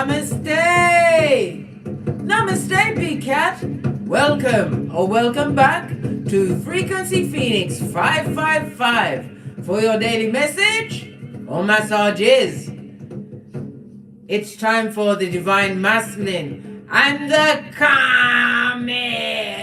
Namaste! Namaste, Big Cat! Welcome or welcome back to Frequency Phoenix 555 for your daily message or massages. It's time for the Divine Masculine and the Karmic.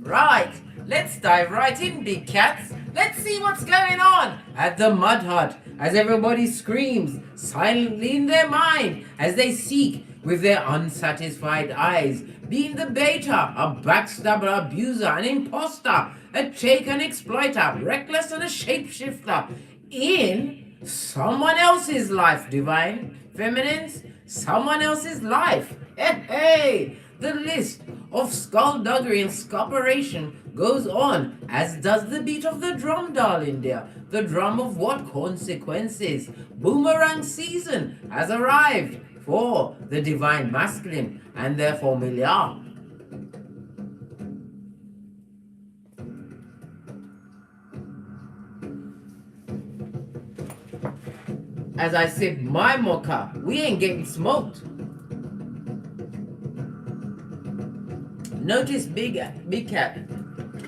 Right, let's dive right in, big cats. Let's see what's going on at the mud hut as everybody screams silently in their mind as they seek with their unsatisfied eyes, being the beta, a backstabber, abuser, an imposter, a taker, an exploiter, reckless and a shapeshifter in someone else's life, divine feminines, someone else's life. Hey, the list of skullduggery and scupperation goes on, as does the beat of the drum, darling dear. The drum of what consequences? Boomerang season has arrived for the Divine Masculine and their familiar. As I sip my mocha, we ain't getting smoked. Notice, big cat,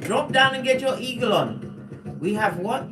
drop down and get your eagle on. We have what?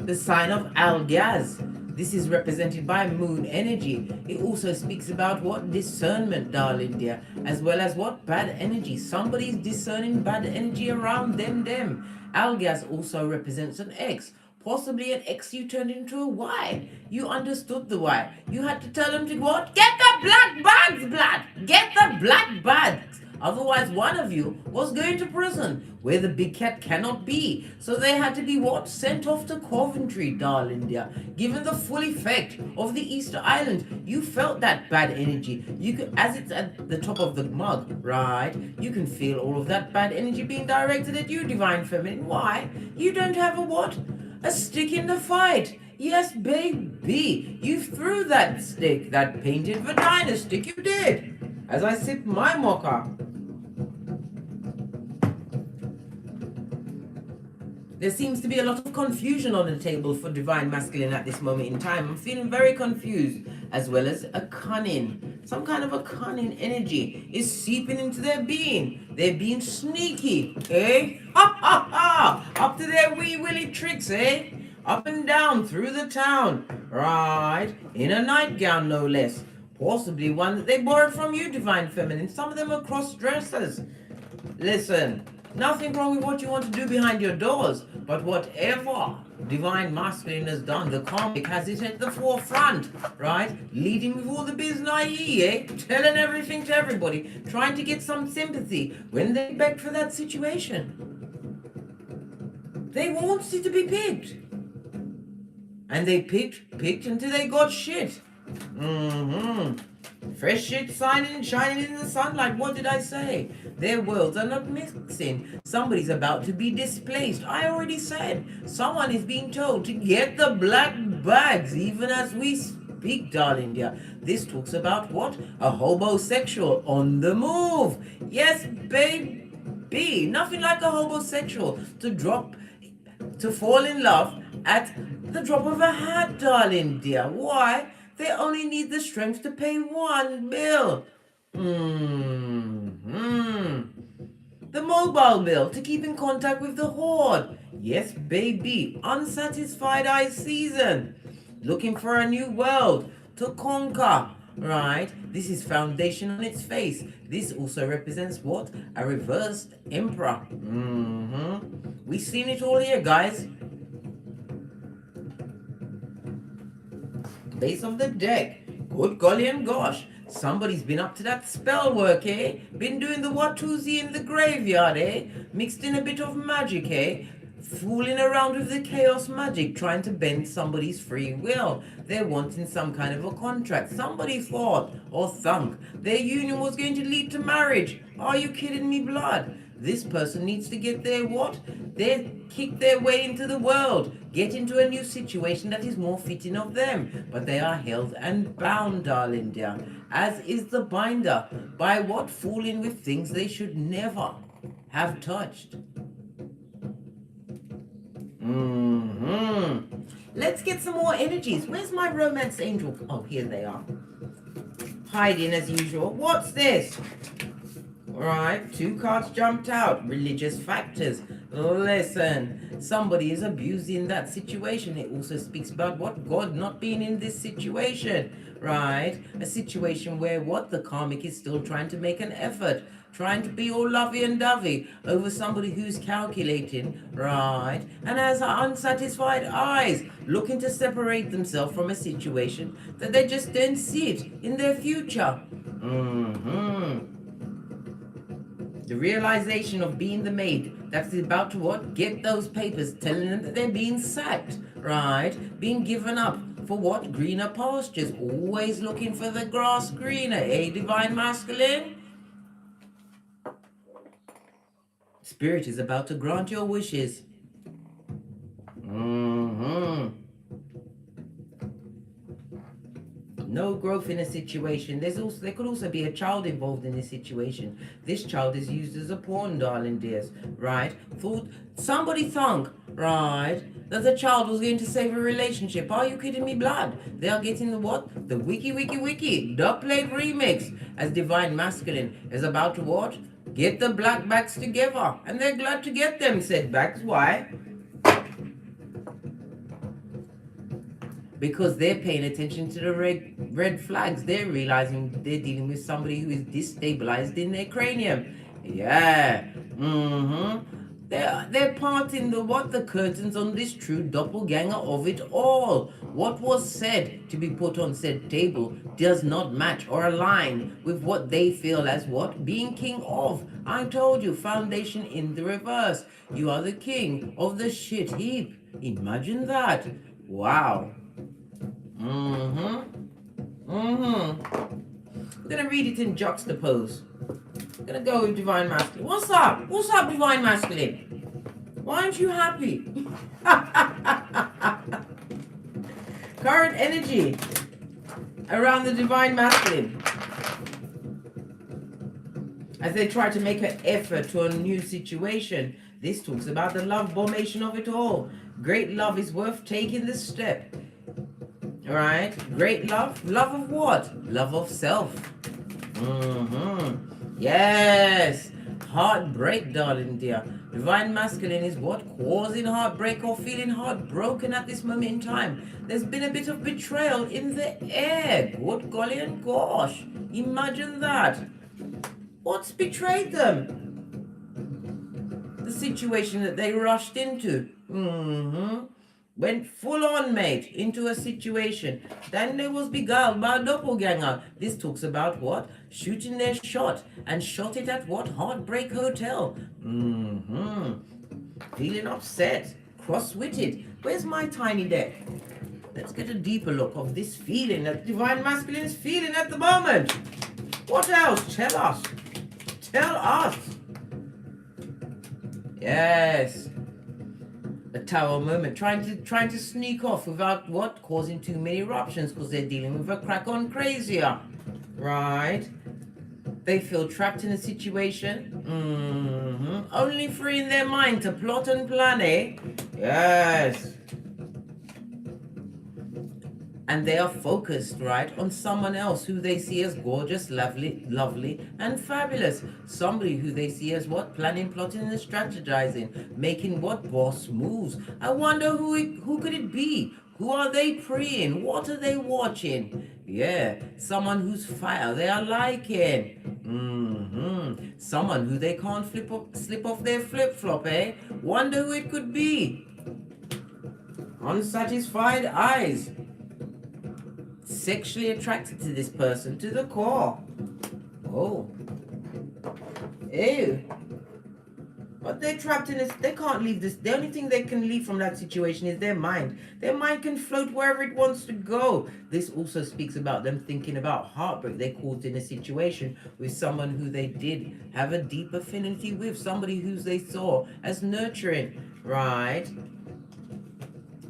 The sign of Al-Gaz. This is represented by moon energy. It also speaks about what? Discernment, darling dear, as well as what? Bad energy. Somebody's discerning bad energy around them. Al-Gaz also represents an X. Possibly an X you turned into a Y. You understood the Y. You had to tell them to what? Get the black bags, blood! Get the black bags! Otherwise, one of you was going to prison, where the big cat cannot be. So they had to be what? Sent off to Coventry, darling dear. Given the full effect of the Easter Island, you felt that bad energy. You could, as it's at the top of the mug, right? You can feel all of that bad energy being directed at you, divine feminine. Why? You don't have a what? A stick in the fight. Yes, baby. You threw that stick, that painted vagina stick, you did. As I sip my mocha, there seems to be a lot of confusion on the table for Divine Masculine at this moment in time. I'm feeling very confused, as well as a cunning. Some kind of a cunning energy is seeping into their being. They're being sneaky, eh? Ha ha ha! Up to their wee willy tricks, eh? Up and down through the town, right? In a nightgown, no less. Possibly one that they borrowed from you, Divine Feminine. Some of them are cross-dressers. Listen, nothing wrong with what you want to do behind your doors, but whatever Divine Masculine has done, the Karmic has it at the forefront, right? Leading with all the business, eh? Telling everything to everybody, trying to get some sympathy when they beg for that situation. They want it to be picked. And they picked until they got shit. Fresh shit shining in the sunlight. What did I say? Their worlds are not mixing. Somebody's about to be displaced. I already said someone is being told to get the black bags even as we speak, darling dear. This talks about what? A hobosexual on the move. Yes, baby. Nothing like a hobosexual to fall in love at the drop of a hat, darling dear. Why? They only need the strength to pay one bill. The mobile bill to keep in contact with the horde. Yes, baby. Unsatisfied eye season. Looking for a new world to conquer. Right? This is foundation on its face. This also represents what? A reversed emperor. We've seen it all here, guys. Base of the deck. Good golly and gosh. Somebody's been up to that spell work, eh? Been doing the Watusi in the graveyard, eh? Mixed in a bit of magic, eh? Fooling around with the chaos magic, trying to bend somebody's free will. They're wanting some kind of a contract. Somebody thought or thunk their union was going to lead to marriage. Are you kidding me, blood? This person needs to get their what? They kick their way into the world, get into a new situation that is more fitting of them. But they are held and bound, darling dear, as is the binder, by what? Fooling with things they should never have touched. Let's get some more energies. Where's my romance angel? Oh, here they are. Hiding as usual. What's this? Right, 2 cards jumped out. Religious factors. Listen, somebody is abusing that situation. It also speaks about what God not being in this situation, right? A situation where what the karmic is still trying to make an effort, trying to be all lovey and dovey over somebody who's calculating, right? And has unsatisfied eyes, looking to separate themselves from a situation that they just don't see it in their future. The realization of being the maid that's about to what? Get those papers telling them that they're being sacked, right? Being given up for what? Greener pastures. Always looking for the grass greener, eh, divine masculine? Spirit is about to grant your wishes. No growth in a situation. There could also be a child involved in this situation. This child is used as a pawn, darling dears, right? Somebody thunk, right, that the child was going to save a relationship. Are you kidding me, blood? They are getting the what? The wiki dub plate remix as divine masculine is about to what? Get the black backs together. And they're glad to get them said backs. Why? Because they're paying attention to the red flags. They're realizing they're dealing with somebody who is destabilized in their cranium. Yeah. They're parting the curtains on this true doppelganger of it all. What was said to be put on said table does not match or align with what they feel as what? Being king of. I told you, foundation in the reverse. You are the king of the shit heap. Imagine that. Wow. We're gonna read it in juxtapose. We're gonna go with divine masculine. What's up? What's up, divine masculine? Why aren't you happy? Current energy around the divine masculine as they try to make an effort to a new situation. This talks about the love formation of it all. Great love is worth taking this step. Alright, great love. Love of what? Love of self. Yes. Heartbreak, darling dear. Divine masculine is what? Causing heartbreak or feeling heartbroken at this moment in time. There's been a bit of betrayal in the air. Good golly and gosh. Imagine that. What's betrayed them? The situation that they rushed into. Went full on, mate, into a situation. Then they was beguiled by a doppelganger. This talks about what? Shooting their shot. And shot it at what? Heartbreak Hotel. Feeling upset. Cross-witted. Where's my tiny deck? Let's get a deeper look of this feeling that divine masculine is feeling at the moment. What else? Tell us. Tell us. Yes. The tower moment, trying to sneak off without what? Causing too many eruptions because they're dealing with a crack on crazier. Right? They feel trapped in a situation. Only free in their mind to plot and plan, eh? Yes. And they are focused, right, on someone else who they see as gorgeous, lovely, and fabulous. Somebody who they see as what? Planning, plotting, and strategizing. Making what? Boss moves. I wonder who could it be? Who are they preying? What are they watching? Yeah, someone whose fire they are liking. Someone who they can't slip off their flip-flop, eh? Wonder who it could be. Unsatisfied eyes. Sexually attracted to this person to the core. Oh. Ew. But they're trapped in this. They can't leave this. The only thing they can leave from that situation is their mind. Their mind can float wherever it wants to go. This also speaks about them thinking about heartbreak they caused in a situation with someone who they did have a deep affinity with. Somebody who they saw as nurturing. Right?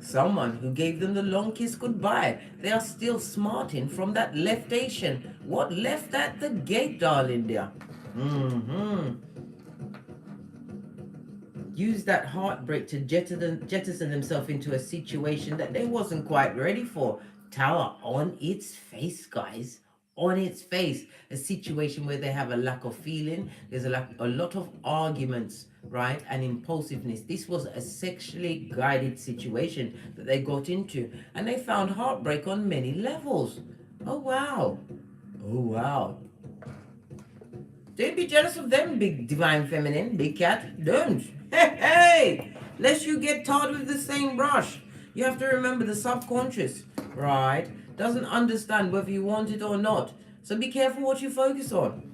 Someone who gave them the long kiss goodbye. They are still smarting from that leftation. What left at the gate, darling dear? use that heartbreak to jettison themselves into a situation that they wasn't quite ready for. Tower on its face, guys. On its face. A situation where they have a lack of feeling. There's a lot of arguments, right? And impulsiveness. This was a sexually guided situation that they got into. And they found heartbreak on many levels. Oh, wow. Oh, wow. Don't be jealous of them, big divine feminine, big cat. Don't. Hey, hey! Lest you get tarred with the same brush. You have to remember the subconscious, right? Doesn't understand whether you want it or not. So be careful what you focus on,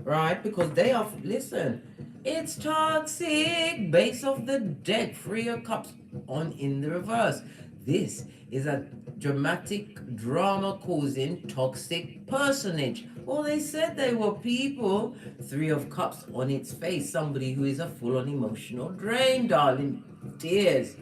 right? Because they are, listen, it's toxic. Base of the deck, 3 of cups on in the reverse. This is a dramatic drama causing toxic personage. Well, they said they were people. 3 of cups on its face. Somebody who is a full-on emotional drain, darling. Tears.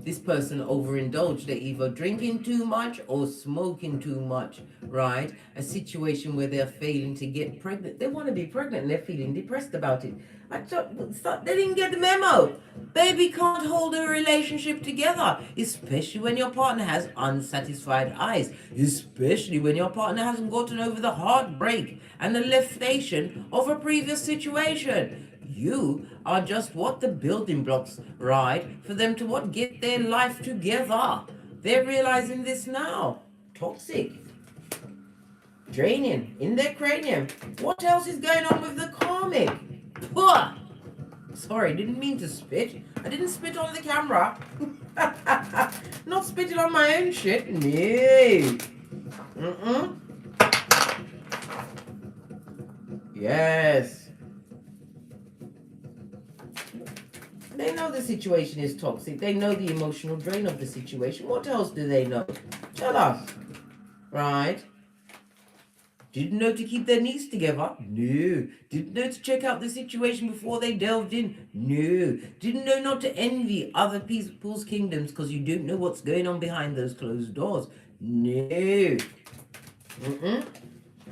This person overindulged. They're either drinking too much or smoking too much, right? A situation where they're failing to get pregnant. They want to be pregnant and they're feeling depressed about it. They didn't get the memo. Baby can't hold a relationship together, especially when your partner has unsatisfied eyes, especially when your partner hasn't gotten over the heartbreak and the leftation of a previous situation. You are just what the building blocks, right, for them to what get their life together. They're realizing this now. Toxic. Draining in their cranium. What else is going on with the karmic? Puh! Sorry, didn't mean to spit. I didn't spit on the camera. Not spitting on my own shit. No. Yes. They know the situation is toxic. They know the emotional drain of the situation. What else do they know? Tell us. Right? Didn't know to keep their knees together? No. Didn't know to check out the situation before they delved in? No. Didn't know not to envy other people's kingdoms because you don't know what's going on behind those closed doors? No.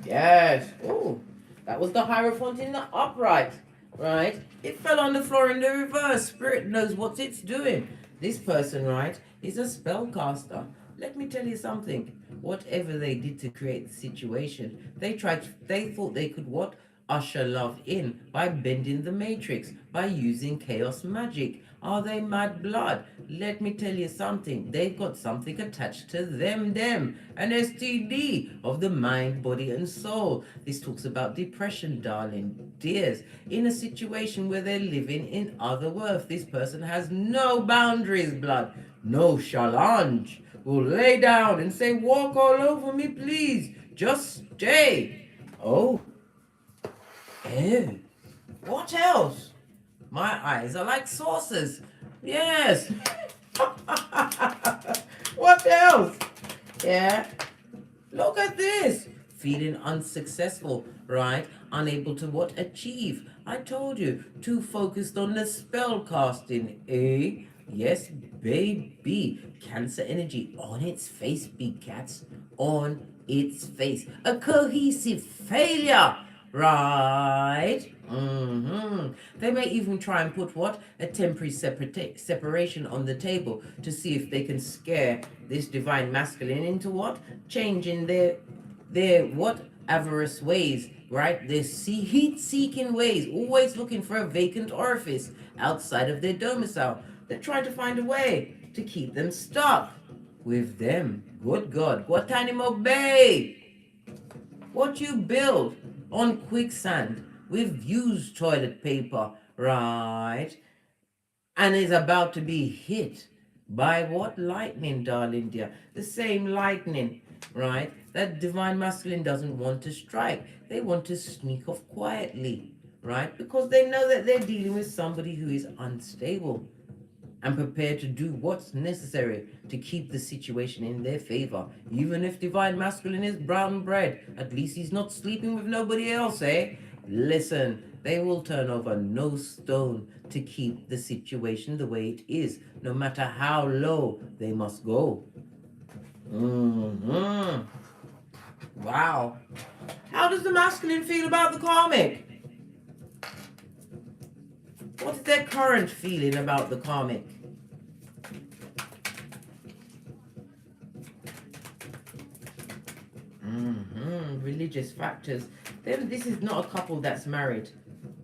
Yes. Oh, that was the Hierophant in the upright. Right? It fell on the floor in the reverse. Spirit knows what it's doing. This person, right, is a spellcaster. Let me tell you something. Whatever they did to create the situation, they thought they could what? Usher love in by bending the matrix, by using chaos magic. Are they mad blood? Let me tell you something. They've got something attached to them. An STD of the mind, body, and soul. This talks about depression, darling dears. In a situation where they're living in other worth. This person has no boundaries, blood. No challenge. Will lay down and say, walk all over me, please. Just stay. Oh. Ew. What else? My eyes are like saucers. Yes. What else? Yeah. Look at this. Feeling unsuccessful, right? Unable to what? Achieve. I told you. Too focused on the spellcasting. Eh? Yes, baby. Cancer energy on its face, big cats. On its face. A cohesive failure. Right? They may even try and put what? A temporary separation on the table to see if they can scare this divine masculine into what? Changing their what? Avarice ways, right? Their heat-seeking ways, always looking for a vacant orifice outside of their domicile. They're trying to find a way to keep them stuck with them. Good God. Guantanamo Bay. What you build on quicksand with used toilet paper, right? And is about to be hit by what? Lightning, darling dear. The same lightning, right? That divine masculine doesn't want to strike. They want to sneak off quietly, right? Because they know that they're dealing with somebody who is unstable and prepared to do what's necessary to keep the situation in their favor. Even if divine masculine is brown bread, at least he's not sleeping with nobody else, eh? Listen, they will turn over no stone to keep the situation the way it is, no matter how low they must go. Wow. How does the masculine feel about the karmic? What is their current feeling about the karmic? Religious factors. This is not a couple that's married.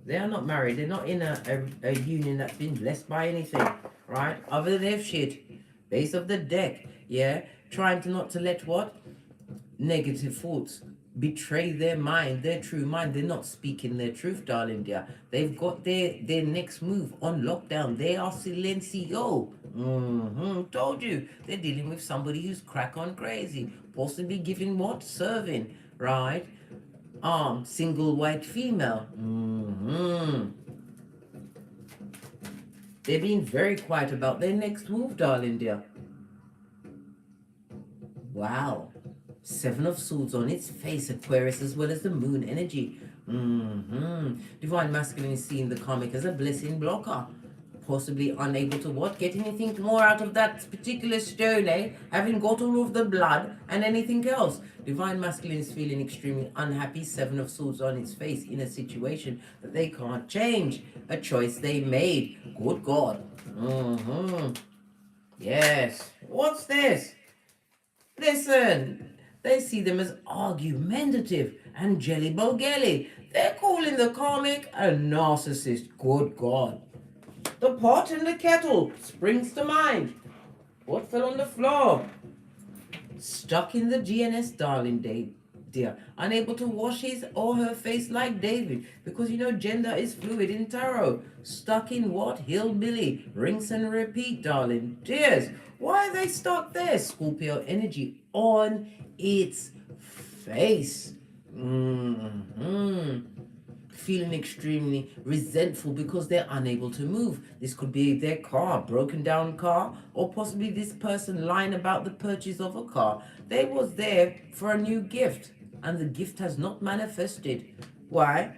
They are not married. They're not in a union that's been blessed by anything, right? Other than their shit. Base of the deck, yeah? Trying to not to let what? Negative thoughts betray their mind, their true mind. They're not speaking their truth, darling dear. They've got their next move on lockdown. They are silencio. Told you. They're dealing with somebody who's crack on crazy. Possibly giving what? Serving, right? Single white female. They're being very quiet about their next move, darling dear. Wow. Seven of Swords on its face, Aquarius, as well as the moon energy. Divine Masculine is seeing the karmic as a blessing blocker. Possibly unable to what? Get anything more out of that particular stone, eh? Having got all of the blood and anything else. Divine Masculine is feeling extremely unhappy. Seven of Swords on its face in a situation that they can't change. A choice they made. Good God. Yes. What's this? Listen. They see them as argumentative and jelly-bogelly. They're calling the karmic a narcissist. Good God. The pot and the kettle springs to mind. What fell on the floor? Stuck in the GNS, darling dear. Unable to wash his or her face like David. Because you know gender is fluid in tarot. Stuck in what? Hillbilly. Rinse and repeat, darling dears. Why are they stuck there? Scorpio energy on its face. Feeling extremely resentful because they're unable to move. This could be their car, broken down car, or possibly this person lying about the purchase of a car. They was there for a new gift and the gift has not manifested. Why?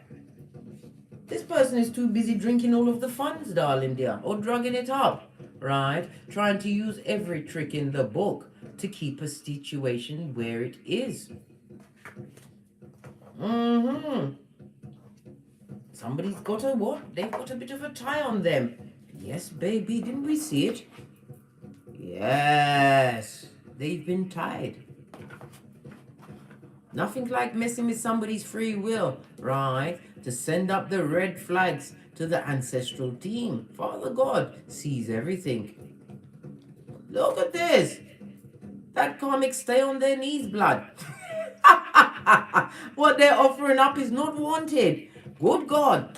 This person is too busy drinking all of the funds, darling dear, or drugging it up, right? Trying to use every trick in the book to keep a situation where it is. Somebody's got a what? They've got a bit of a tie on them. Yes, baby, didn't we see it? Yes, they've been tied. Nothing like messing with somebody's free will, right? To send up the red flags to the ancestral team. Father God sees everything. Look at this. That karmic stay on their knees, blood. What they're offering up is not wanted. Good God.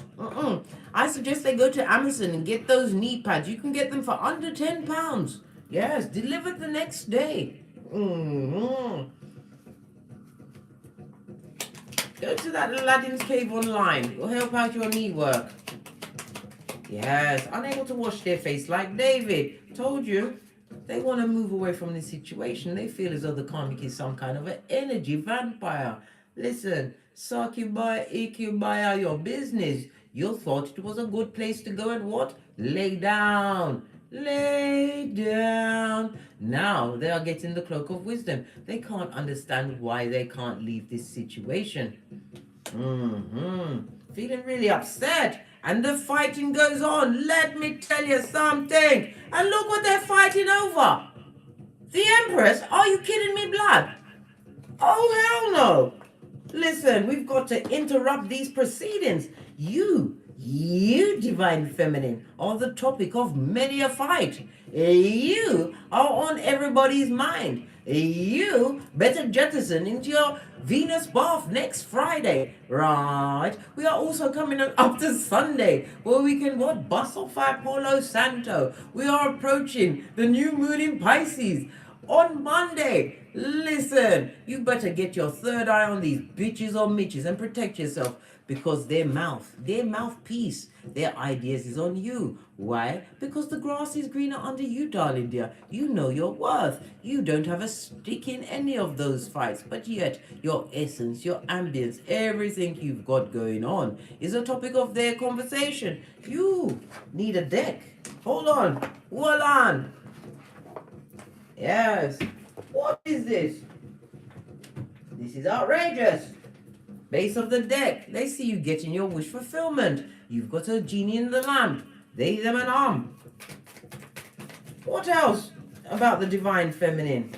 I suggest they go to Amazon and get those knee pads. You can get them for under £10. Yes, delivered the next day. Go to that Aladdin's Cave online. It will help out your knee work. Yes, unable to wash their face like David. Told you. They want to move away from this situation. They feel as though the karmic is some kind of an energy vampire. Listen, succubi, incubi, your business. You thought it was a good place to go and what? Lay down. Lay down. Now they are getting the cloak of wisdom. They can't understand why they can't leave this situation. Feeling really upset. And the fighting goes on. Let me tell you something. And look what they're fighting over. The Empress? Are you kidding me, blood? Oh, hell no. Listen, we've got to interrupt these proceedings. You divine feminine, are the topic of many a fight. You are on everybody's mind. You better jettison into your Venus bath next Friday, right? We are also coming up to Sunday, where we can what? Bust off our Palo Santo. We are approaching the new moon in Pisces. On Monday, listen, you better get your third eye on these bitches or mitches and protect yourself, because their mouthpiece, their ideas is on you. Why? Because the grass is greener under you, darling dear. You know your worth. You don't have a stick in any of those fights, but yet your essence, your ambience, everything you've got going on is a topic of their conversation. You need a deck. Hold on. Hold on. Yes. What is this? This is outrageous. base of the deck, they see you getting your wish fulfillment. You've got a genie in the lamp. They, them, and What else about the divine feminine?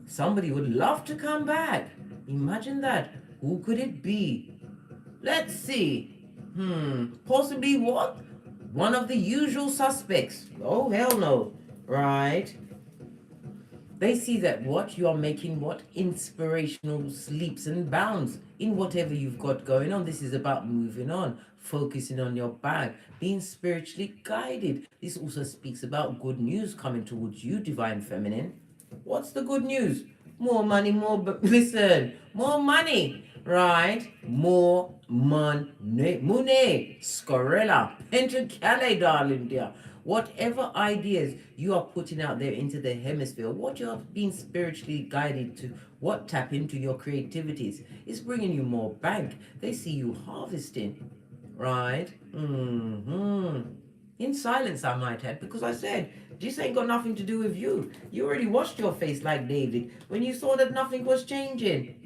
Somebody would love to come back. Imagine that. Who could it be? Let's see. Possibly what? One of the usual suspects. Oh, hell no. Right. They see that what? You are making what? Inspirational leaps and bounds in whatever you've got going on. This is about moving on, focusing on your bag, being spiritually guided. This also speaks about good news coming towards you, divine feminine. What's the good news? More money, listen, more money, right? More money, scorella, pentacale, darling dear. Whatever ideas you are putting out there into the hemisphere, what you're being spiritually guided to, what tap into your creativities, is bringing you more bank. They see you harvesting, right? In silence, I might add, because I said, this ain't got nothing to do with you. You already washed your face like David when you saw that nothing was changing.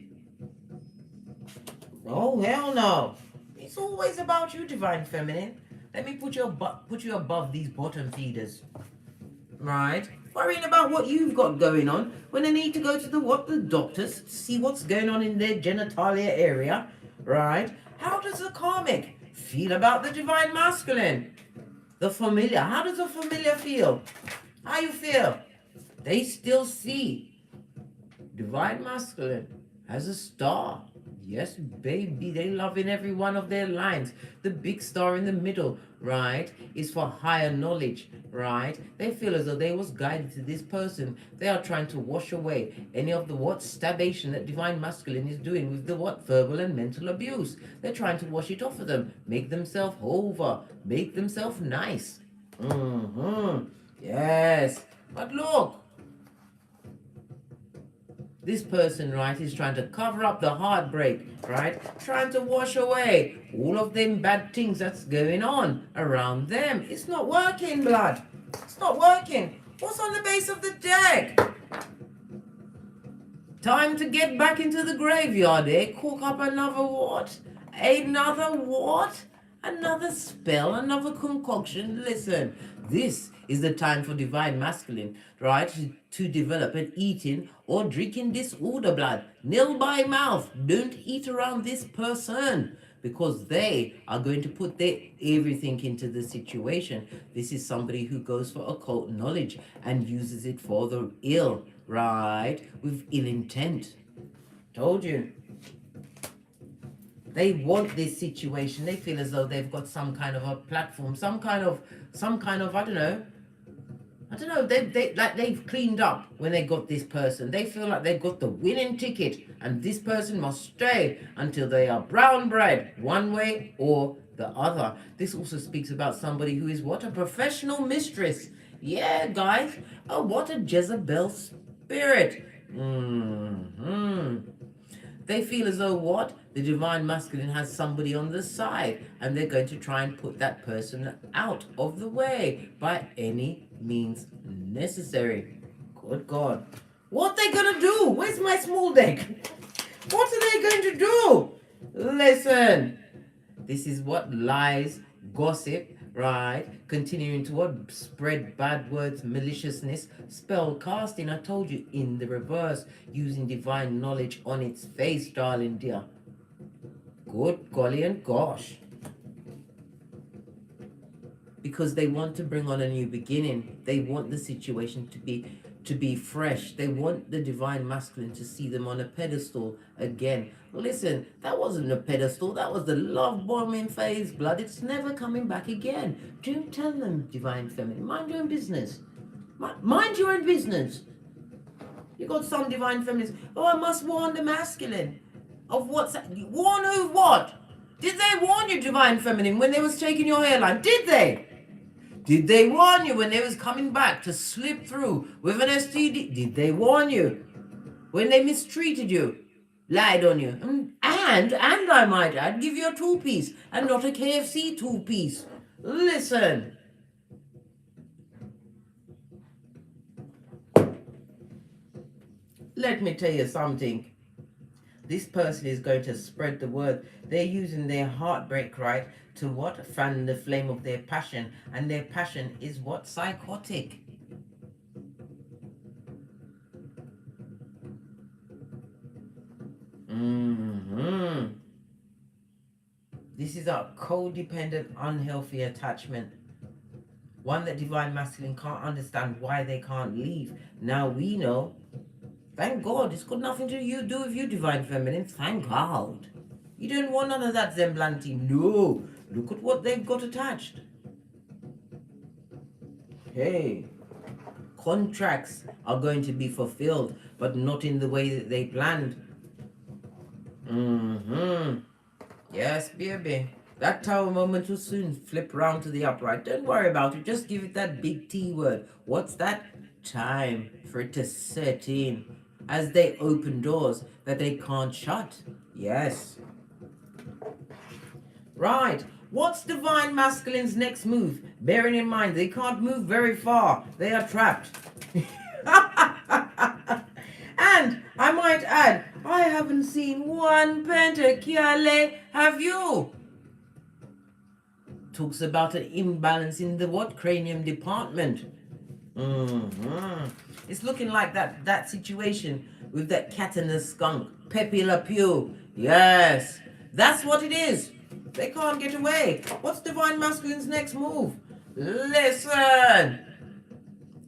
Oh, hell no. It's always about you, divine feminine. Let me put you above these bottom feeders. Right? Worrying about what you've got going on when they need to go to the doctors to see what's going on in their genitalia area. Right? How does the karmic feel about the divine masculine? The familiar. How does the familiar feel? How you feel? They still see divine masculine as a star. Yes, baby, they love in every one of their lines. The big star in the middle, right, is for higher knowledge, right? They feel as though they was guided to this person. They are trying to wash away any of the stabbation that divine masculine is doing with the verbal and mental abuse. They're trying to wash it off of them, make themselves over, make themselves nice. Yes, but look. This person, right, is trying to cover up the heartbreak, right? Trying to wash away all of them bad things that's going on around them. It's not working, blood. It's not working. What's on the base of the deck? Time to get back into the graveyard, eh? Cook up another what? Another what? Another spell, another concoction. Listen, this is the time for divine masculine, right? To develop an eating or drinking disorder, blood. Nil by mouth. Don't eat around this person because they are going to put their everything into the situation. This is somebody who goes for occult knowledge and uses it for the ill, right? With ill intent. Told you. They want this situation. They feel as though they've got some kind of a platform, some kind of, I don't know. They've cleaned up when they got this person. They feel like they've got the winning ticket and this person must stay until they are brown bread, one way or the other. This also speaks about somebody who is what? A professional mistress. Yeah, guys. Oh, what a Jezebel spirit. They feel as though what? The divine masculine has somebody on the side and they're going to try and put that person out of the way by any means necessary. Good God. What are they going to do? Where's my small deck? What are they going to do? Listen. This is what lies, gossip, right? Continuing to what? Spread bad words, maliciousness, spell casting. I told you in the reverse, using divine knowledge on its face, darling dear. Good golly and gosh. Because they want to bring on a new beginning. They want the situation to be fresh. They want the divine masculine to see them on a pedestal again. Listen, that wasn't a pedestal. That was the love bombing phase, blood. It's never coming back again. Don't tell them, divine feminine. Mind your own business. Mind your own business. You got some divine feminists. Oh, I must warn the masculine. Of what's that? Warn who what? Did they warn you, divine feminine, when they was taking your hairline? Did they? Did they warn you when they was coming back to slip through with an STD? Did they warn you? When they mistreated you? Lied on you? And I might add, give you a two-piece and not a KFC two-piece. Listen. Let me tell you something. This person is going to spread the word. They're using their heartbreak, right, to what? Fan the flame of their passion. And their passion is what? Psychotic. This is a codependent, unhealthy attachment. One that divine masculine can't understand why they can't leave. Now we know. Thank God. It's got nothing to do with you, divine feminine. Thank God. You don't want none of that Zemblanti. No. Look at what they've got attached. Hey. Contracts are going to be fulfilled, but not in the way that they planned. Yes, baby. That tower moment will soon flip round to the upright. Don't worry about it. Just give it that big T word. What's that? Time for it to set in as they open doors that they can't shut. Yes. Right. What's divine masculine's next move? Bearing in mind they can't move very far. They are trapped. And I might add, I haven't seen one pentacule. Have you? Talks about an imbalance in the what? Cranium department. It's looking like that situation with that cat and the skunk. Pepe Le Pew. Yes. That's what it is. They can't get away. What's divine masculine's next move? Listen.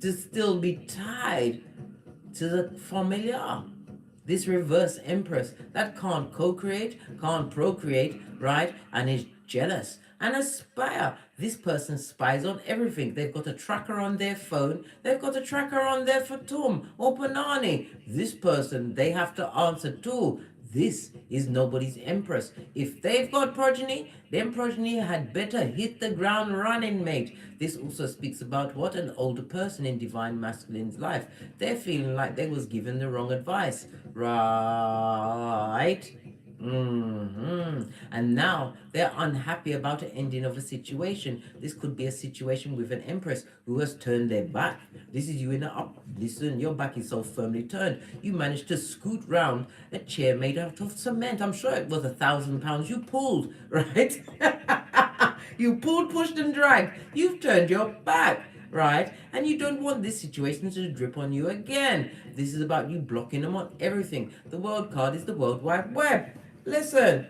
To still be tied to the familiar. This reverse empress that can't co-create, can't procreate, right? And is jealous and aspire. This person spies on everything. They've got a tracker on their phone. They've got a tracker on their Fatum or Panani. This person they have to answer to. This is nobody's empress. If they've got progeny, then progeny had better hit the ground running, mate. This also speaks about what? An older person in divine masculine's life. They're feeling like they was given the wrong advice. Right? And now they're unhappy about the ending of a situation. This could be a situation with an empress who has turned their back. This is you in the up. Listen, your back is so firmly turned. You managed to scoot round a chair made out of cement. I'm sure it was £1,000 you pulled, right? You pulled, pushed and dragged. You've turned your back. Right? And you don't want this situation to drip on you again. This is about you blocking them on everything. The world card is the World Wide Web. Listen,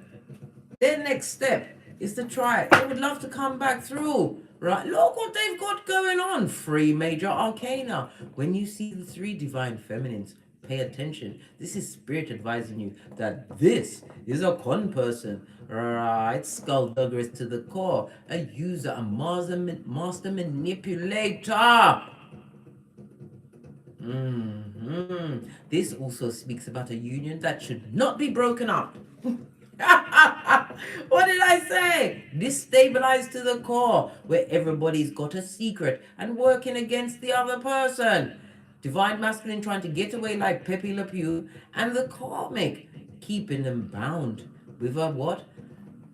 their next step is to try. They would love to come back through. Right? Look what they've got going on. 3 major arcana. When you see the 3 divine feminines, pay attention. This is spirit advising you that this is a con person. Right? Skulldugger to the core. A user, a master manipulator. This also speaks about a union that should not be broken up. What did I say? Destabilized to the core, where everybody's got a secret and working against the other person. Divine masculine trying to get away like Pepe Le Pew, and the Karmic keeping them bound with a what?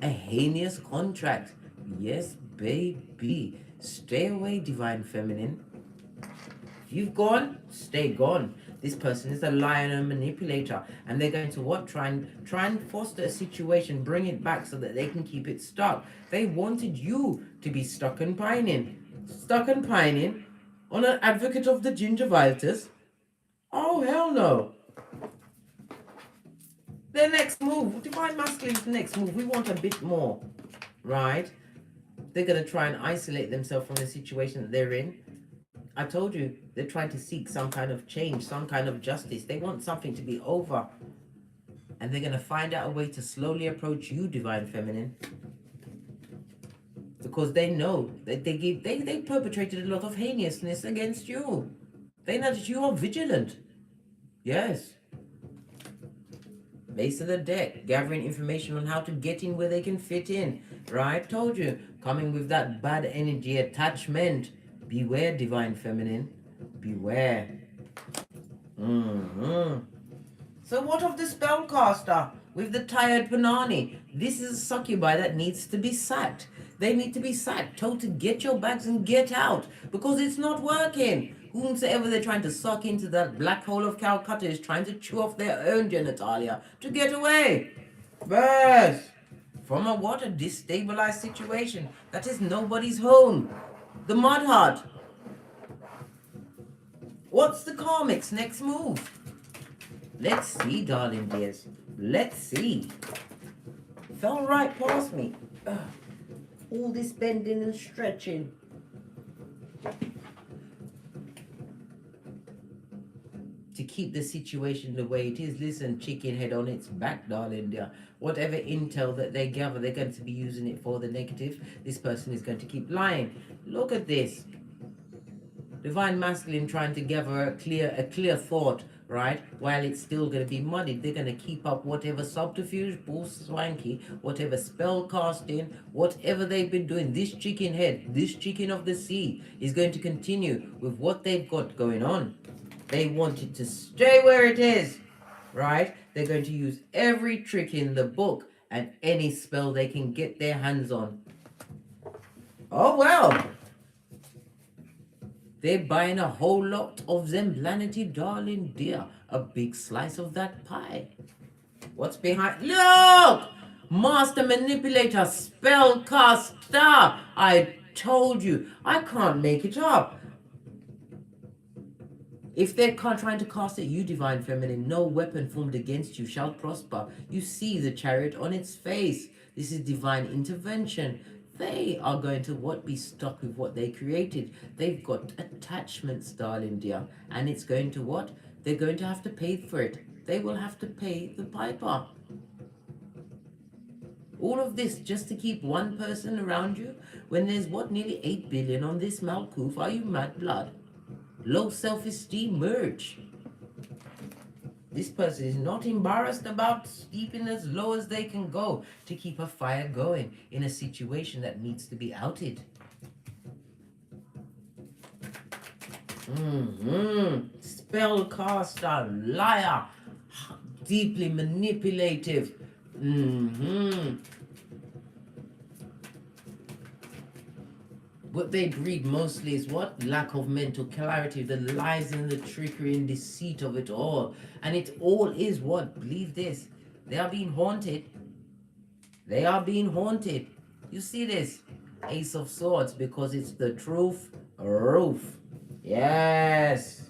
A heinous contract. Yes, baby. Stay away, divine feminine. If you've gone, stay gone. This person is a liar and a manipulator, and they're going to what? Try and foster a situation, bring it back so that they can keep it stuck. They wanted you to be stuck and pining on an advocate of the gingivitis. Oh hell no. Their next move, divine masculine's next move, we want a bit more, right? They're going to try and isolate themselves from the situation that they're in. I told you, they're trying to seek some kind of change, some kind of justice. They want something to be over. And they're going to find out a way to slowly approach you, divine feminine. Because they know that they perpetrated a lot of heinousness against you. They know that you are vigilant. Yes. Base of the deck, gathering information on how to get in where they can fit in. Right? Told you, coming with that bad energy attachment. Beware, divine feminine. Beware. So what of the spellcaster with the tired Panani? This is a succubi that needs to be sacked. They need to be sacked, told to get your bags and get out, because it's not working. Whomsoever they're trying to suck into that black hole of Calcutta is trying to chew off their own genitalia to get away. Yes. From a what? A destabilized situation that is nobody's home. The Mud Hut. What's the Karmic's next move? Let's see, darling dears. Let's see. Fell right past me. All this bending and stretching. To keep the situation the way it is. Listen, chicken head on its back, darling dear. Whatever intel that they gather, they're going to be using it for the negative. This person is going to keep lying. Look at this. Divine masculine trying to gather a clear thought, right? While it's still going to be muddied, they're going to keep up whatever subterfuge, bull swanky, whatever spell casting, whatever they've been doing. This chicken head, this chicken of the sea is going to continue with what they've got going on. They want it to stay where it is, right? They're going to use every trick in the book and any spell they can get their hands on. Oh, well. They're buying a whole lot of them, planety darling dear. A big slice of that pie. What's behind? Look! Master manipulator, spellcaster. I told you. I can't make it up. If they're trying to cast at you, divine feminine, no weapon formed against you shall prosper. You see the chariot on its face. This is divine intervention. They are going to be stuck with what they created. They've got attachments, darling dear. And it's going to what? They're going to have to pay for it. They will have to pay the piper. All of this just to keep one person around you when there's what? Nearly 8 billion on this Malkuf. Are you mad blood? Low self-esteem merge. This person is not embarrassed about keeping as low as they can go to keep a fire going in a situation that needs to be outed. Spellcaster, liar, deeply manipulative. What they breed mostly is what? Lack of mental clarity, the lies and the trickery and deceit of it all. And it all is what? Believe this. They are being haunted. They are being haunted. You see this? Ace of Swords, because it's the truth. Roof. Yes.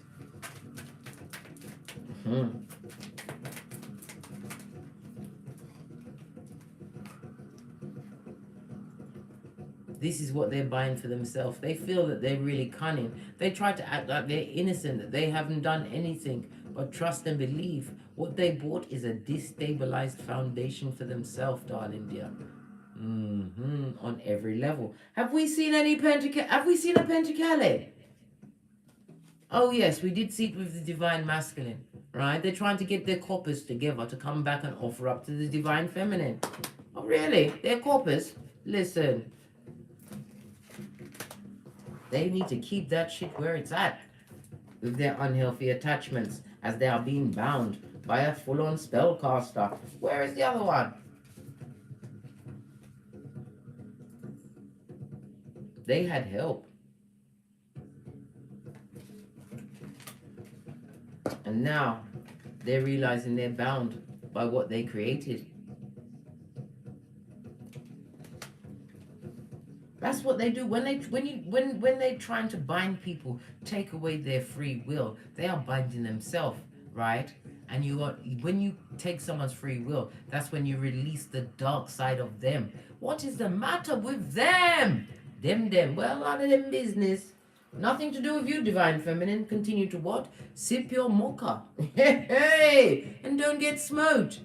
This is what they're buying for themselves. They feel that they're really cunning. They try to act like they're innocent, that they haven't done anything. But trust and believe, what they bought is a destabilized foundation for themselves, darling dear. On every level. Have we seen any Have we seen a Pentacale? Oh yes, we did see it with the divine masculine, right? They're trying to get their coppers together to come back and offer up to the divine feminine. Oh really? Their coppers? Listen. They need to keep that shit where it's at with their unhealthy attachments as they are being bound by a full-on spellcaster. Where is the other one? They had help. And now they're realizing they're bound by what they created. That's what they do when they're trying to bind people, take away their free will. They are binding themselves, right? And when you take someone's free will, that's when you release the dark side of them. What is the matter with them? Them. Well, none of them business. Nothing to do with you, divine feminine. Continue to what? Sip your mocha. Hey, and don't get smoked.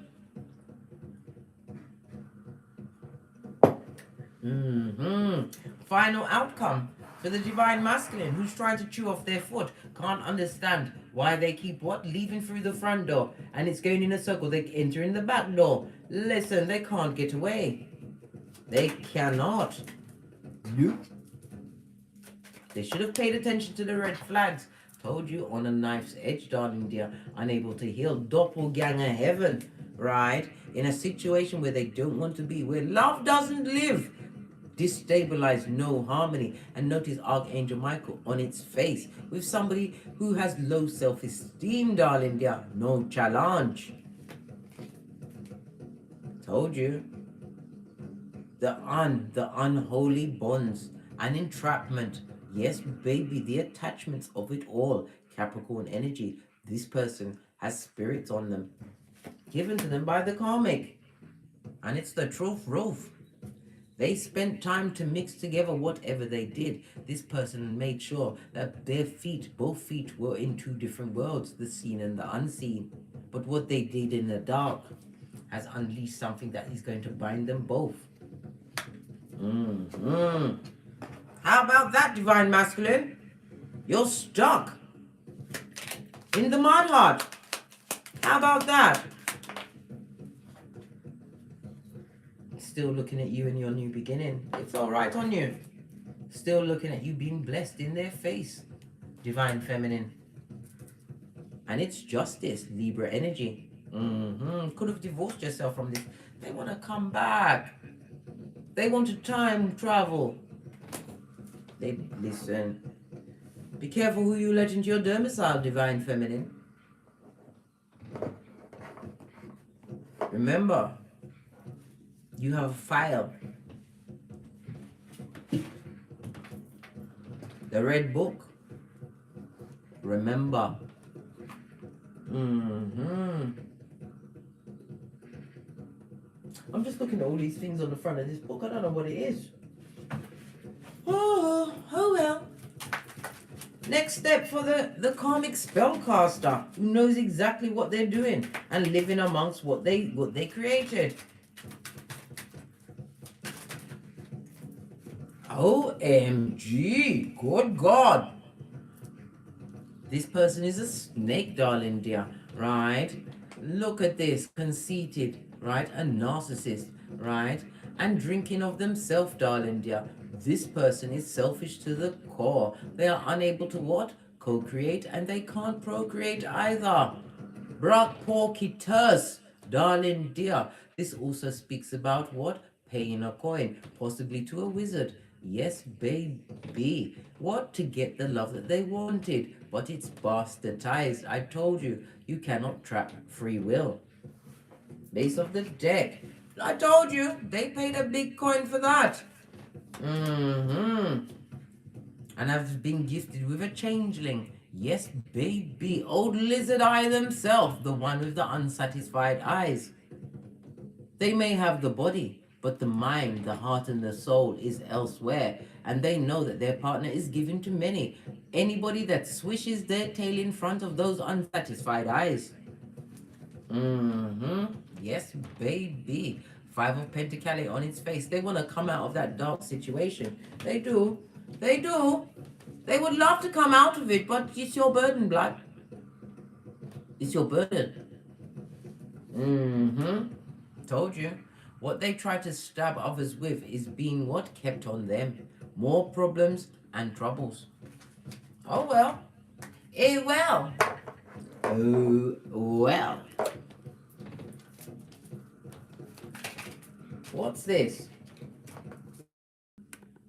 Final outcome for the divine masculine who's trying to chew off their foot. Can't understand why they keep what? Leaving through the front door and it's going in a circle. They enter in the back door. Listen, they can't get away. They cannot. Nope. They should have paid attention to the red flags. Told you, on a knife's edge, darling dear. Unable to heal. Doppelganger heaven. Right? In a situation where they don't want to be. Where love doesn't live. destabilize, no harmony. And notice Archangel Michael on its face with somebody who has low self-esteem, darling dear. No challenge. Told you. The unholy bonds and entrapment. Yes, baby, the attachments of it all. Capricorn energy. This person has spirits on them, given to them by the Karmic. And it's the truth, roof. They spent time to mix together whatever they did. This person made sure that their feet, both feet, were in two different worlds, the seen and the unseen. But what they did in the dark has unleashed something that is going to bind them both. How about that, Divine Masculine? You're stuck in the mud heart. How about that? Still looking at you in your new beginning. It's all right on you. Still looking at you being blessed in their face, Divine Feminine. And it's justice, Libra energy. Could have divorced yourself from this. They want to come back. They want to time travel. They listen. Be careful who you let into your domicile, Divine Feminine. Remember, you have a file. The red book. Remember. I'm just looking at all these things on the front of this book. I don't know what it is. Oh well. Next step for the Karmic spellcaster, who knows exactly what they're doing and living amongst what they created. OMG, good God. This person is a snake, darling dear, right? Look at this, conceited, right? A narcissist, right? And drinking of themselves, darling dear. This person is selfish to the core. They are unable to what? Co-create, and they can't procreate either. Brock porky terse, darling dear. This also speaks about what? Paying a coin, possibly to a wizard. Yes, baby. What? To get the love that they wanted. But it's bastardized. I told you, you cannot trap free will. Base of the deck. I told you, they paid a big coin for that. And I've been gifted with a changeling. Yes, baby. Old lizard eye themselves, the one with the unsatisfied eyes. They may have the body, but the mind, the heart, and the soul is elsewhere, and they know that their partner is given to many. Anybody that swishes their tail in front of those unsatisfied eyes. Yes, baby. Five of Pentacles on its face. They want to come out of that dark situation. They do. They do. They would love to come out of it, but it's your burden, blood. It's your burden. Told you. What they try to stab others with is being what? Kept on them. More problems and troubles. Oh well. Well. Oh well. What's this?